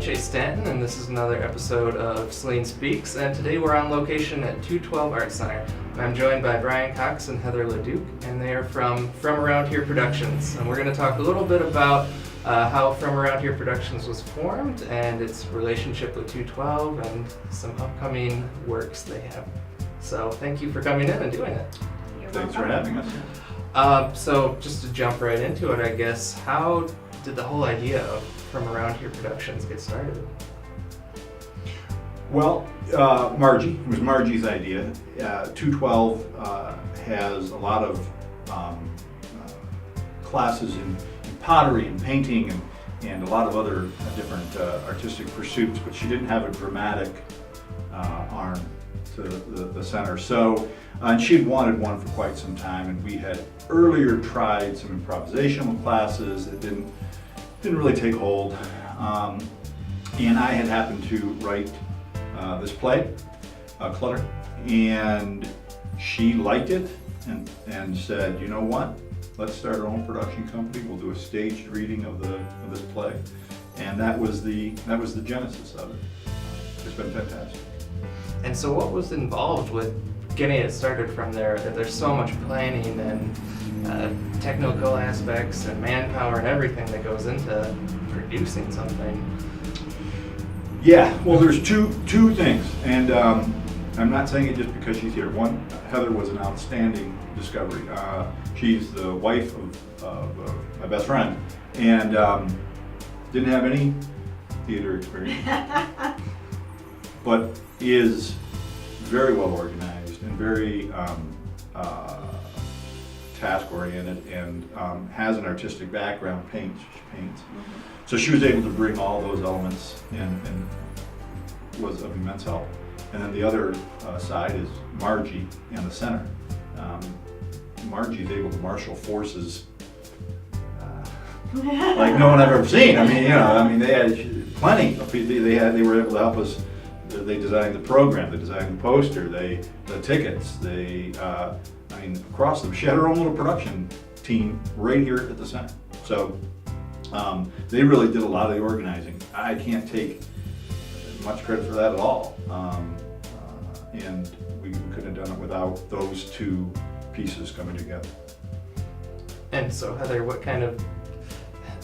Chase Stanton, and this is another episode of Saline Speaks, and today we're on location at 212 Art Center. I'm joined by Brian Cox and Heather LaDuke, and they are from Around Here Productions, and we're going to talk a little bit about how From Around Here Productions was formed and its relationship with 212 and some upcoming works they have. So thank you for coming in and doing it. Thanks for having us. So just to jump right into it, I guess, how did the whole idea of From Around Here Productions get started? Well, Margie, it was Margie's idea. 212 has a lot of classes in pottery and painting and a lot of other different artistic pursuits, but she didn't have a dramatic arm to the center. So, and she had wanted one for quite some time, and we had earlier tried some improvisational classes that didn't really take hold. And I had happened to write this play, Clutter, and she liked it and said, you know what, let's start our own production company. We'll do a staged reading of this play, and that was the genesis of it. It's been fantastic. And so what was involved with getting it started from there? There's so much planning and technical aspects and manpower and everything that goes into producing something. Yeah, well, there's two things, and I'm not saying it just because she's here. One, Heather was an outstanding discovery. She's the wife of my best friend, and didn't have any theater experience, but is very well organized and very task-oriented, and has an artistic background, she paints. Mm-hmm. So she was able to bring all those elements and was of immense help. And then the other side is Margie and the center. Margie is able to marshal forces like no one I've ever seen. They had plenty of people. They were able to help us. They designed the program, they designed the poster, the tickets, across them. She had her own little production team right here at the center. So they really did a lot of the organizing. I can't take much credit for that at all. And we couldn't have done it without those two pieces coming together. And so Heather,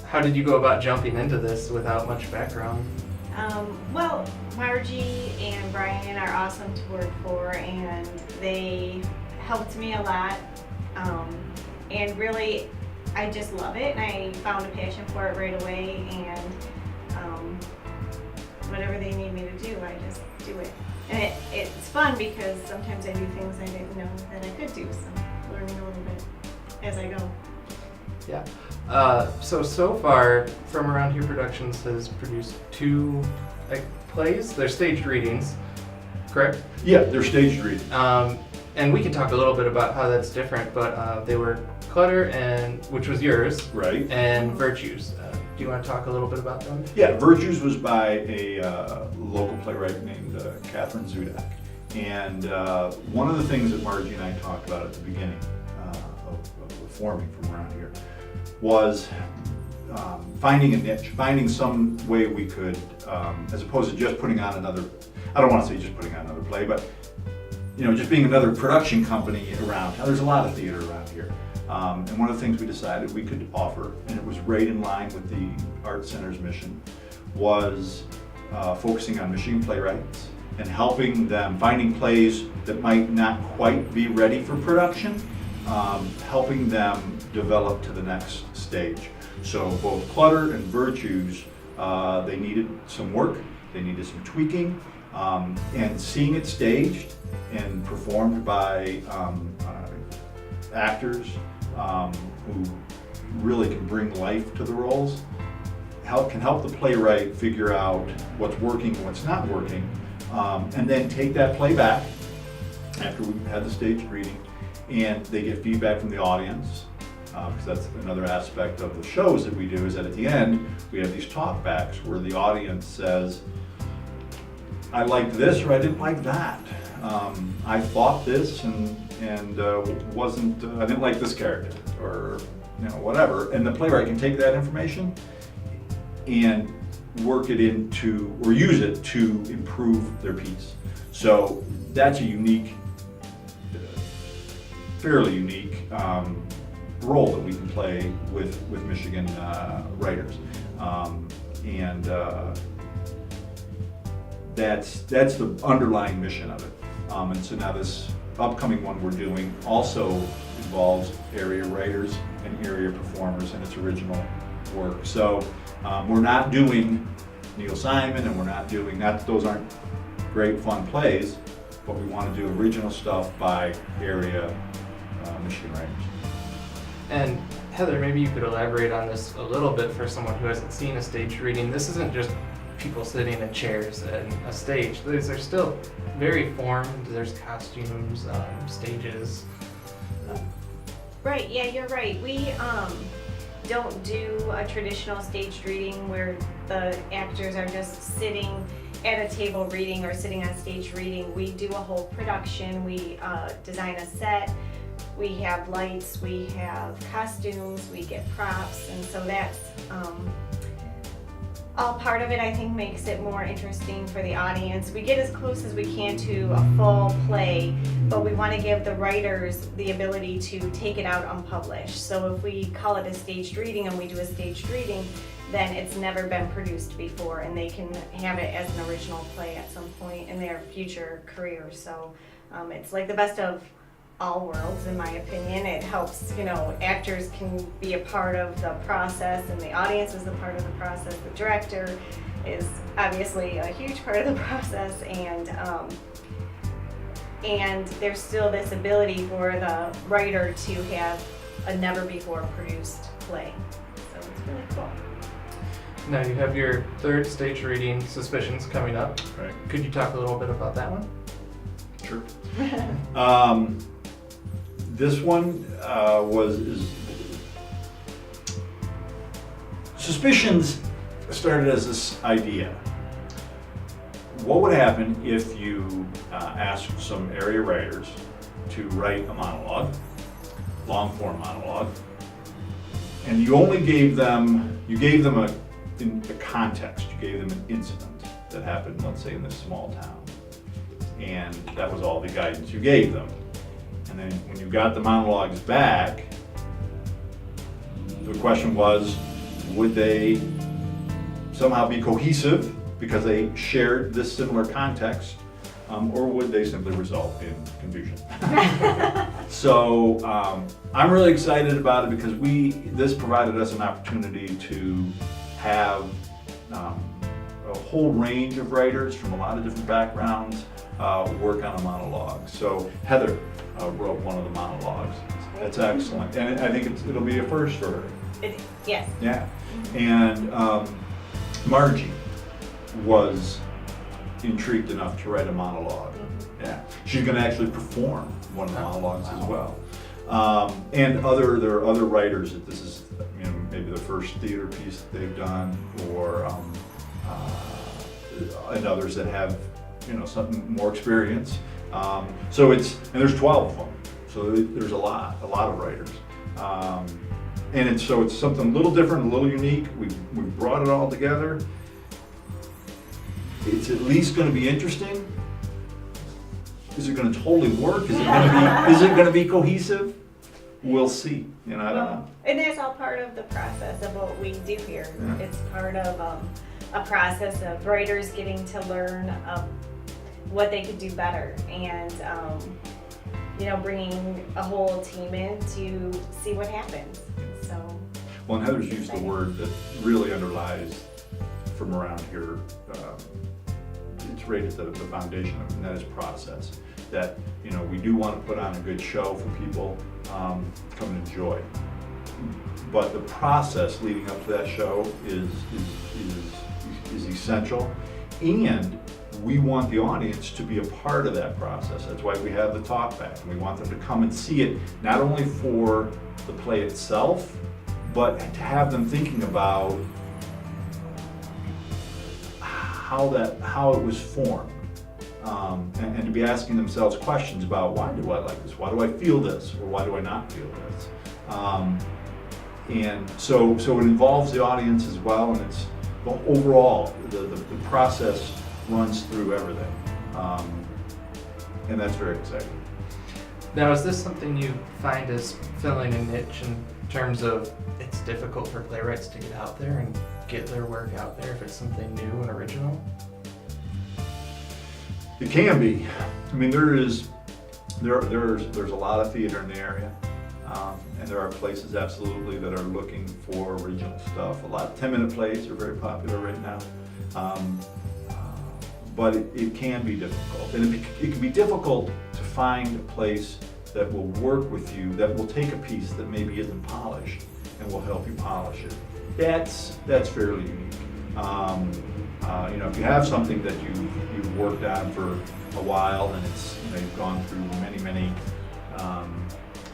how did you go about jumping into this without much background? Well, Margie and Brian are awesome to work for, and they helped me a lot. And really, I just love it, and I found a passion for it right away, and whatever they need me to do, I just do it. And it's fun because sometimes I do things I didn't know that I could do, so learning a little bit as I go. Yeah. So far, From Around Here Productions has produced two plays. They're staged readings, correct? Yeah, they're staged readings. And we can talk a little bit about how that's different, but they were Clutter, which was yours, right? And Virtues. Do you want to talk a little bit about them? Yeah, Virtues was by a local playwright named Catherine Zudak. And one of the things that Margie and I talked about at the beginning of forming From Around Here was finding a niche, finding some way we could, as opposed to just putting on another, I don't want to say just putting on another play, but just being another production company around. Now, there's a lot of theater around here. And one of the things we decided we could offer, and it was right in line with the Art Center's mission, was focusing on machine playwrights and helping them, finding plays that might not quite be ready for production, helping them develop to the next stage. So both Clutter and Virtues, they needed some work, they needed some tweaking, and seeing it staged and performed by actors who really can bring life to the roles, can help the playwright figure out what's working and what's not working, and then take that play back after we've had the staged reading, and they get feedback from the audience, because that's another aspect of the shows that we do, is that at the end we have these talkbacks where the audience says, I liked this or I didn't like that. I thought this and I didn't like this character, or whatever. And the playwright can take that information and work it into, or use it to improve their piece. So that's a unique, fairly unique role that we can play with Michigan writers. And that's the underlying mission of it. And so now this upcoming one we're doing also involves area writers and area performers in its original work. So we're not doing Neil Simon, and we're not doing that. Those aren't great fun plays, but we want to do original stuff by area Michigan writers. And Heather, maybe you could elaborate on this a little bit for someone who hasn't seen a staged reading. This isn't just people sitting in chairs and a stage. These are still very formed. There's costumes, stages. Right, yeah, you're right. We don't do a traditional staged reading where the actors are just sitting at a table reading or sitting on stage reading. We do a whole production. We design a set. We have lights, we have costumes, we get props, and so that's all part of it. I think makes it more interesting for the audience. We get as close as we can to a full play, but we want to give the writers the ability to take it out unpublished. So if we call it a staged reading and we do a staged reading, then it's never been produced before, and they can have it as an original play at some point in their future career. So it's like the best of all worlds, in my opinion. It helps, actors can be a part of the process, and the audience is a part of the process. The director is obviously a huge part of the process, and there's still this ability for the writer to have a never before produced play. So it's really cool. Now you have your third stage reading, Suspicions, coming up. Right. Could you talk a little bit about that one? Sure. This one Suspicions started as this idea. What would happen if you asked some area writers to write a monologue, long form monologue, and you only gave them a context, you gave them an incident that happened, let's say, in this small town, and that was all the guidance you gave them. And then when you got the monologues back, the question was, would they somehow be cohesive because they shared this similar context, or would they simply result in confusion? So I'm really excited about it because this provided us an opportunity to have a whole range of writers from a lot of different backgrounds work on a monologue. So Heather wrote one of the monologues. That's excellent, and I think it'll be a first for her. Yes. Yeah, and Margie was intrigued enough to write a monologue. Yeah, she's going to actually perform one of the monologues as well. And there are other writers that this is, maybe the first theater piece that they've done, or and others that have, something more experience. So and there's 12 of them. So there's a lot of writers. And it's something a little different, a little unique. We've brought it all together. It's at least going to be interesting. Is it going to totally work? Is it going to be cohesive? We'll see. I don't know. And that's all part of the process of what we do here. Yeah. It's part of a process of writers getting to learn what they could do better, and bringing a whole team in to see what happens. So. Well, and Heather's used the word that really underlies from around here. It's right at the foundation of it, and that is process. That we do want to put on a good show for people to come and enjoy. But the process leading up to that show is essential, and we want the audience to be a part of that process. That's why we have the talk back, and we want them to come and see it, not only for the play itself, but to have them thinking about how it was formed, and to be asking themselves questions about, why do I like this? Why do I feel this? Or why do I not feel this? And so it involves the audience as well, and overall, the process runs through everything. And that's very exciting. Now, is this something you find is filling a niche in terms of it's difficult for playwrights to get out there and get their work out there if it's something new and original? It can be. I mean, there's a lot of theater in the area, and there are places absolutely that are looking for original stuff. A lot of 10-minute plays are very popular right now, but it can be difficult, and it can be difficult to find a place that will work with you, that will take a piece that maybe isn't polished and will help you polish it. That's fairly unique. You know, if you have something that you've worked on for a while and it's, you know, you've gone through many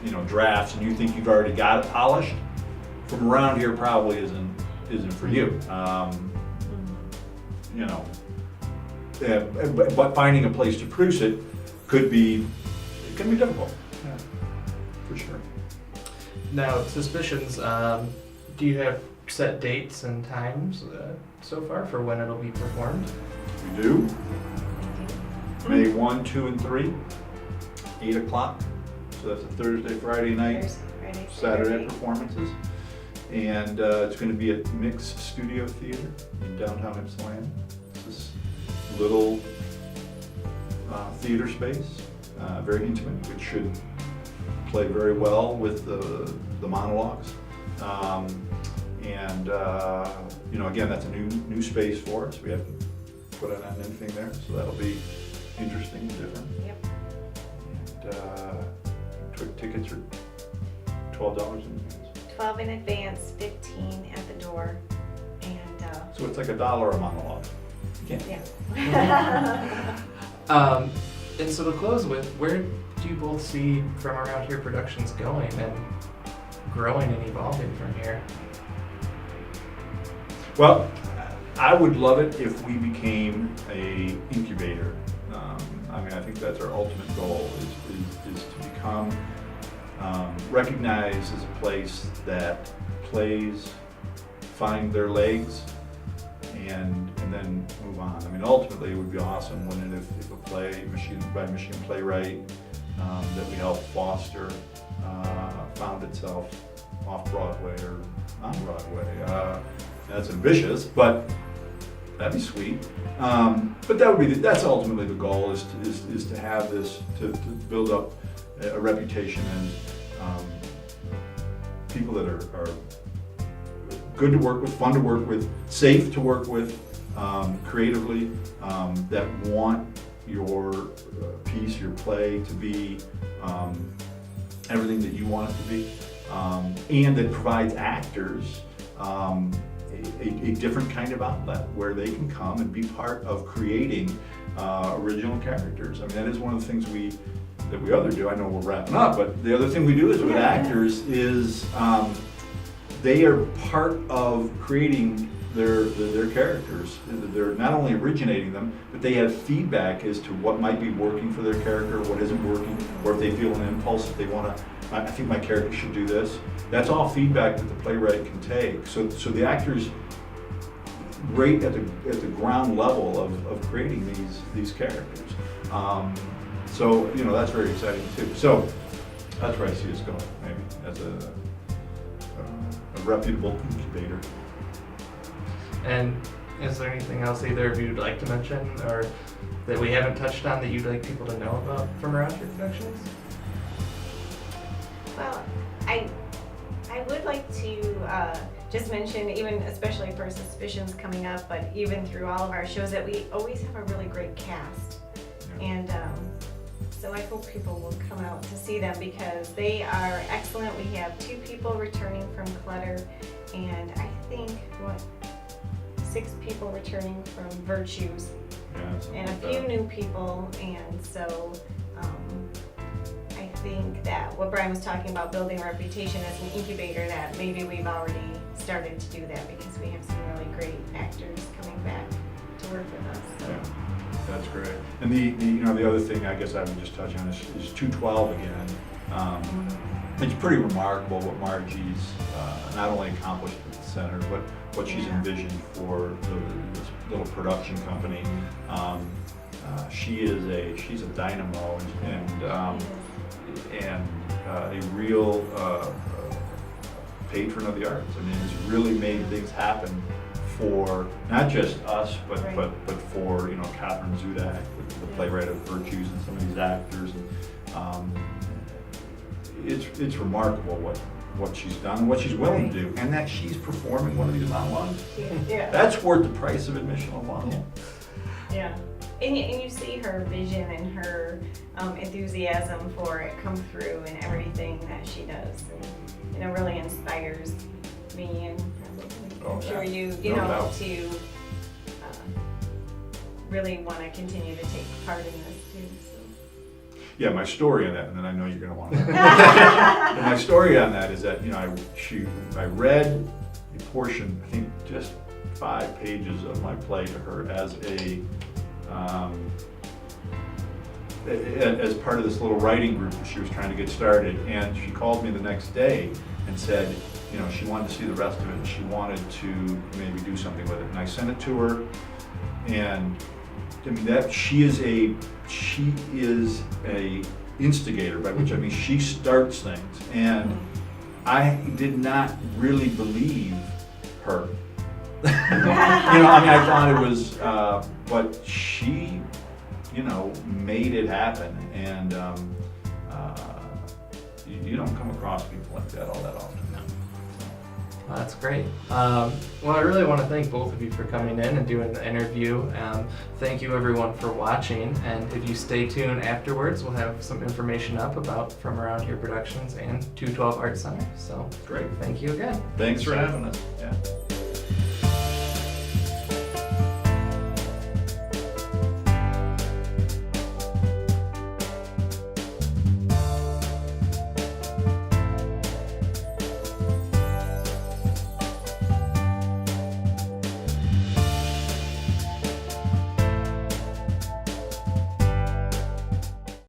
you know, drafts and you think you've already got it polished, from around here probably isn't for you. You know, but finding a place to produce it can be difficult. Yeah, for sure. Now, Suspicions, do you have set dates and times so far for when it'll be performed? We do. May 1, 2, and 3, 8 o'clock. So that's a Thursday, Friday night, Friday, Saturday performances. And it's going to be at Mix Studio Theater in downtown Ypsilanti. It's this little theater space, very intimate, which should play very well with the monologues. You know, again, that's a new space for us. We haven't put on anything there, so that'll be interesting and different. Yep. And tickets are $12 in advance. 12 in advance, 15 at the door, and So it's like $1 a monologue. yeah. And so to close with, where do you both see From Around Here Productions going and growing and evolving from here? Well, I would love it if we became a incubator. I mean, I think that's our ultimate goal is to become recognized as a place that plays find their legs and then move on. I mean, ultimately, it would be awesome, wouldn't it, if a play, machine playwright that we help foster found itself off Broadway or on Broadway. That's ambitious, but that'd be sweet. But that's ultimately the goal is to have this, to build up a reputation and people that are good to work with, fun to work with, safe to work with, creatively, that want your piece, your play to be everything that you want it to be, and that provides actors a different kind of outlet where they can come and be part of creating original characters. I mean, that is one of the things that we other do. I know we're wrapping up, but the other thing we do is with actors is they are part of creating their characters. They're not only originating them, but they have feedback as to what might be working for their character, what isn't working, or if they feel an impulse that they want to, I think my character should do this. That's all feedback that the playwright can take. So the actors, right at the ground level of creating these characters. So you know, that's very exciting too. So that's where I see us going, maybe as a reputable incubator. And is there anything else either of you would like to mention or that we haven't touched on that you'd like people to know about From Around Here Productions? Well, I would like to just mention, even especially for Suspicions coming up, but even through all of our shows, that we always have a really great cast. Yeah. And so I hope people will come out to see them because they are excellent. We have 2 people returning from Clutter, and I think, 6 people returning from Virtues, and a few new people, and so I think that what Brian was talking about, building a reputation as an incubator, that maybe we've already started to do that because we have some really great actors coming back to work with us. So. Yeah, that's great. And the other thing I guess I would just touch on is 212 again. it's pretty remarkable what Margie's not only accomplished at the center, but what she's envisioned for this little production company. She's a dynamo and a real patron of the arts. I mean, it's really made things happen for not just us, but for Catherine Zudak, the playwright of Virtues, and some of these actors. And it's remarkable what she's done, and what she's willing to do, and that she's performing one of these monologues. Yeah. That's worth the price of admission alone. Yeah. And you see her vision and her enthusiasm for it come through in everything that she does. And it really inspires me, and I'm sure you doubt. to really want to continue to take part in this too. So. Yeah, my story on that, and then I know you're going to want to. My story on that is that I read a portion, I think just 5 pages of my play to her as as part of this little writing group that she was trying to get started, and she called me the next day and said, she wanted to see the rest of it and she wanted to maybe do something with it. And I sent it to her, and I mean that she is a instigator, by which I mean she starts things, and I did not really believe her. I thought it was, but she, made it happen, and you don't come across people like that all that often. Well, that's great. Well, I really want to thank both of you for coming in and doing the interview. Thank you everyone for watching, and if you stay tuned afterwards, we'll have some information up about From Around Here Productions and 212 Arts Center. So Great. Thank you again. Thanks for having us. Yeah.